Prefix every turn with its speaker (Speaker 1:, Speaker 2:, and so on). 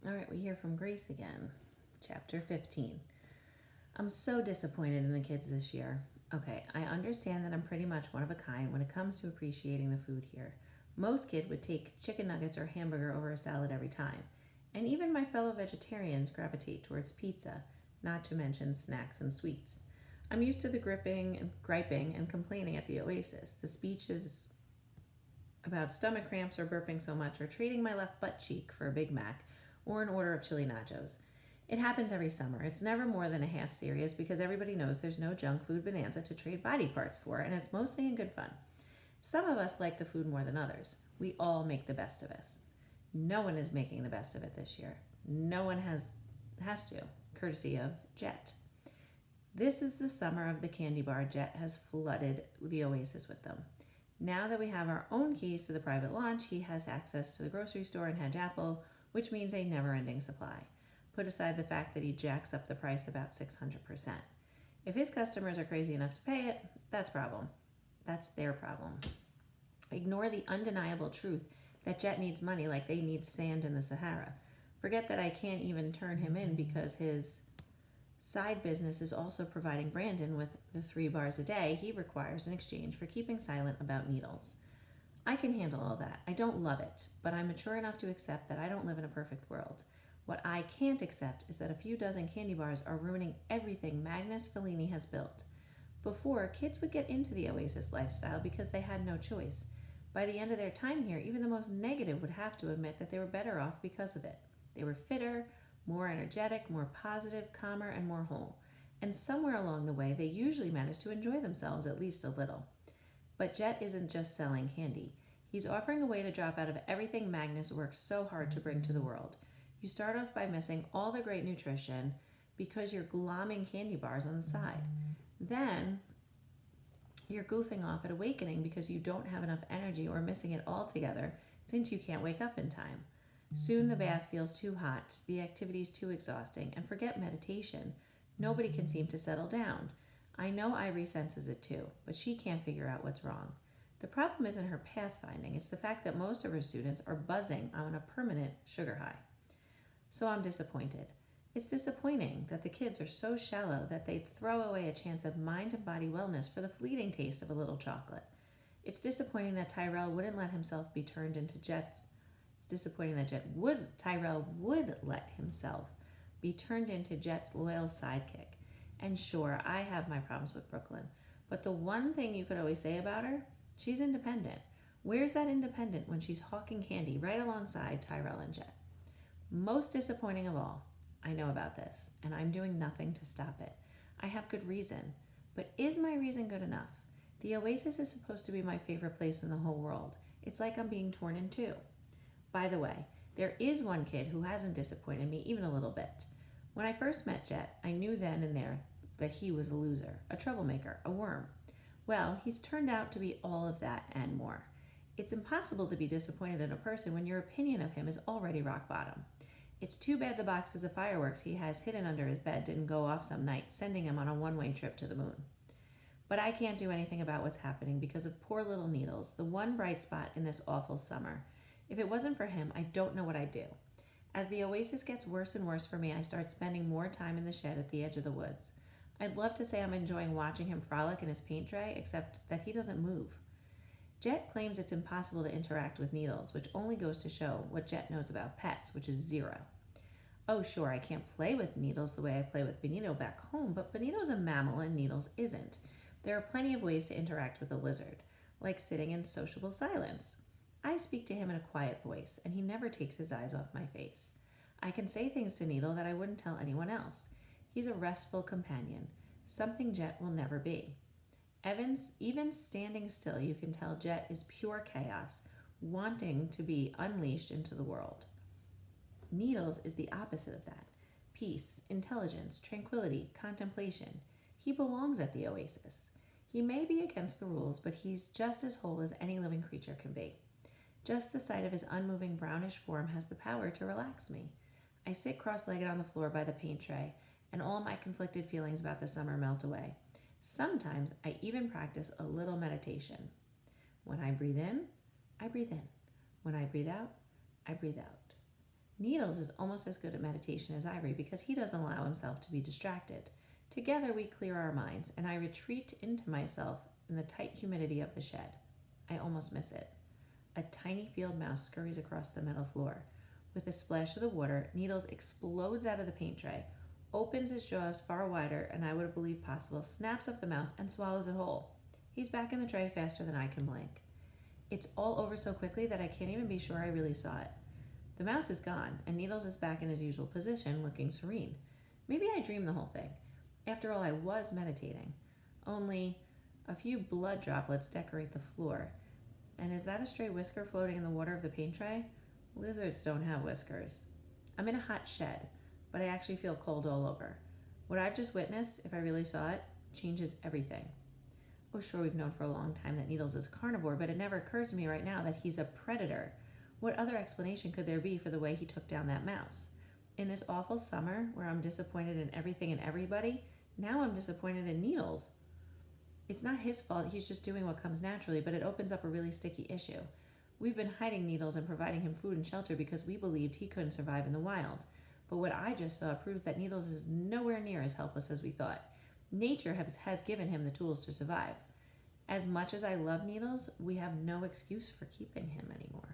Speaker 1: All right, we hear from Grace again. Chapter 15. I'm so disappointed in the kids this year. Okay, I understand that I'm pretty much one of a kind when it comes to appreciating the food here. Most kids would take chicken nuggets or hamburger over a salad every time. And even my fellow vegetarians gravitate towards pizza, not to mention snacks and sweets. I'm used to the griping and complaining at the Oasis. The speeches about stomach cramps or burping so much or trading my left butt cheek for a Big Mac or an order of chili nachos. It happens every summer. It's never more than a half serious because everybody knows there's no junk food bonanza to trade body parts for, and it's mostly in good fun. Some of us like the food more than others. We all make the best of it. No one is making the best of it this year. No one has to, courtesy of Jet. This is the summer of the candy bar. Jet has flooded the Oasis with them. Now that we have our own keys to the private launch, he has access to the grocery store in Hedge Apple, which means a never-ending supply. Put aside the fact that he jacks up the price about 600%. If his customers are crazy enough to pay it, that's problem. That's their problem. Ignore the undeniable truth that Jet needs money like they need sand in the Sahara. Forget that I can't even turn him in because his side business is also providing Brandon with the 3 bars a day he requires in exchange for keeping silent about needles. I can handle all that. I don't love it, but I'm mature enough to accept that I don't live in a perfect world. What I can't accept is that a few dozen candy bars are ruining everything Magnus Fellini has built. Before, kids would get into the Oasis lifestyle because they had no choice. By the end of their time here, even the most negative would have to admit that they were better off because of it. They were fitter, more energetic, more positive, calmer, and more whole. And somewhere along the way, they usually managed to enjoy themselves at least a little. But Jet isn't just selling candy. He's offering a way to drop out of everything Magnus works so hard to bring to the world. You start off by missing all the great nutrition because you're glomming candy bars on the side. Then you're goofing off at awakening because you don't have enough energy or missing it altogether since you can't wake up in time. Soon the bath feels too hot, the activity's too exhausting, and forget meditation. Nobody can seem to settle down. I know Ivory senses it too, but she can't figure out what's wrong. The problem isn't her pathfinding, it's the fact that most of her students are buzzing on a permanent sugar high. So I'm disappointed. It's disappointing that the kids are so shallow that they'd throw away a chance of mind and body wellness for the fleeting taste of a little chocolate. It's disappointing that Tyrell wouldn't let himself be turned into Jet's. It's disappointing that Tyrell would let himself be turned into Jet's loyal sidekick. And sure, I have my problems with Brooklyn, but the one thing you could always say about her, she's independent. Where's that independent when she's hawking candy right alongside Tyrell and Jet? Most disappointing of all, I know about this, and I'm doing nothing to stop it. I have good reason, but is my reason good enough? The Oasis is supposed to be my favorite place in the whole world. It's like I'm being torn in two. By the way, there is one kid who hasn't disappointed me even a little bit. When I first met Jet, I knew then and there that he was a loser, a troublemaker, a worm. Well, he's turned out to be all of that and more. It's impossible to be disappointed in a person when your opinion of him is already rock bottom. It's too bad the boxes of fireworks he has hidden under his bed didn't go off some night, sending him on a one-way trip to the moon. But I can't do anything about what's happening because of poor little Needles, the one bright spot in this awful summer. If it wasn't for him, I don't know what I'd do. As the Oasis gets worse and worse for me, I start spending more time in the shed at the edge of the woods. I'd love to say I'm enjoying watching him frolic in his paint tray, except that he doesn't move. Jet claims it's impossible to interact with Needles, which only goes to show what Jet knows about pets, which is zero. Oh, sure, I can't play with Needles the way I play with Benito back home, but Benito's a mammal and Needles isn't. There are plenty of ways to interact with a lizard, like sitting in sociable silence. I speak to him in a quiet voice, and he never takes his eyes off my face. I can say things to Needle that I wouldn't tell anyone else. He's a restful companion, something Jet will never be. Even standing still, you can tell Jet is pure chaos, wanting to be unleashed into the world. Needles is the opposite of that. Peace, intelligence, tranquility, contemplation. He belongs at the Oasis. He may be against the rules, but he's just as whole as any living creature can be. Just the sight of his unmoving brownish form has the power to relax me. I sit cross-legged on the floor by the paint tray, and all my conflicted feelings about the summer melt away. Sometimes I even practice a little meditation. When I breathe in, I breathe in. When I breathe out, I breathe out. Needles is almost as good at meditation as Ivory because he doesn't allow himself to be distracted. Together we clear our minds, and I retreat into myself in the tight humidity of the shed. I almost miss it. A tiny field mouse scurries across the metal floor. With a splash of the water, Needles explodes out of the paint tray, opens his jaws far wider than I would have believed possible, snaps up the mouse, and swallows it whole. He's back in the tray faster than I can blink. It's all over so quickly that I can't even be sure I really saw it. The mouse is gone, and Needles is back in his usual position, looking serene. Maybe I dreamed the whole thing. After all, I was meditating. Only a few blood droplets decorate the floor. And is that a stray whisker floating in the water of the paint tray? Lizards don't have whiskers. I'm in a hot shed, but I actually feel cold all over. What I've just witnessed, if I really saw it, changes everything. Oh, sure, we've known for a long time that Needles is a carnivore, but it never occurs to me right now that he's a predator. What other explanation could there be for the way he took down that mouse? In this awful summer, where I'm disappointed in everything and everybody, now I'm disappointed in Needles. It's not his fault, he's just doing what comes naturally, but it opens up a really sticky issue. We've been hiding Needles and providing him food and shelter because we believed he couldn't survive in the wild. But what I just saw proves that Needles is nowhere near as helpless as we thought. Nature has given him the tools to survive. As much as I love Needles, we have no excuse for keeping him anymore.